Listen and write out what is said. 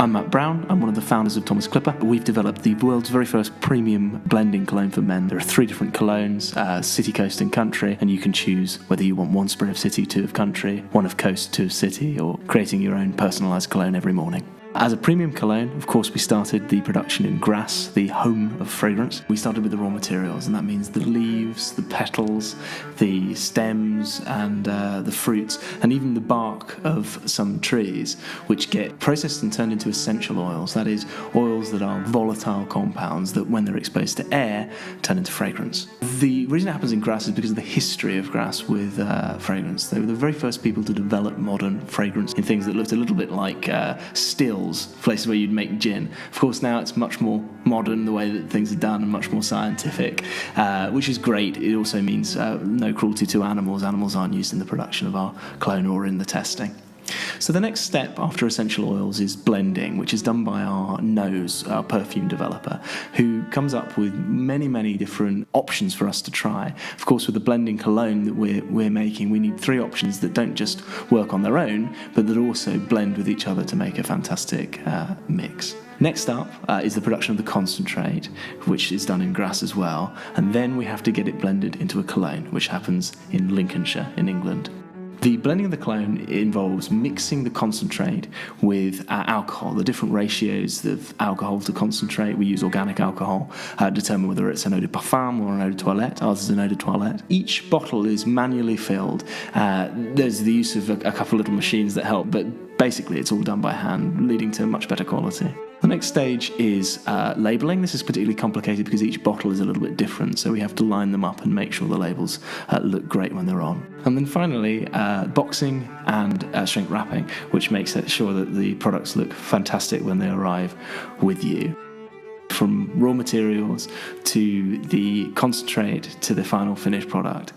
I'm Matt Brown. I'm one of the founders of Thomas Clipper. We've developed the world's very first premium blending cologne for men. There are 3 different colognes, city, coast and country, and you can choose whether you want 1 spray of city, 2 of country, 1 of coast, 2 of city, or creating your own personalised cologne every morning. As a premium cologne, of course, we started the production in Grasse, the home of fragrance. We started with the raw materials, and that means the leaves, the petals, the stems, and the fruits, and even the bark of some trees, which get processed and turned into essential oils. That is, oils that are volatile compounds that, when they're exposed to air, turn into fragrance. The reason it happens in Grasse is because of the history of Grasse with fragrance. They were the very first people to develop modern fragrance in things that looked a little bit like stills, places where you'd make gin. Of course, now it's much more modern, the way that things are done, and much more scientific, which is great. It also means no cruelty to animals. Animals aren't used in the production of our cologne or in the testing. So the next step after essential oils is blending, which is done by our nose, our perfume developer, who comes up with many different options for us to try. Of course, with the blending cologne that we're making, we need 3 options that don't just work on their own, but that also blend with each other to make a fantastic mix. Next up is the production of the concentrate, which is done in Grasse as well, and then we have to get it blended into a cologne, which happens in Lincolnshire in England. The blending of the cologne involves mixing the concentrate with alcohol, the different ratios of alcohol to concentrate. We use organic alcohol, determine whether it's an eau de parfum or an eau de toilette. Ours is an eau de toilette. Each bottle is manually filled. There's the use of a couple of little machines that help, but basically it's all done by hand, leading to much better quality. The next stage is labelling. This is particularly complicated because each bottle is a little bit different, so we have to line them up and make sure the labels look great when they're on. And then finally, boxing and shrink wrapping, which makes sure that the products look fantastic when they arrive with you. From raw materials to the concentrate to the final finished product,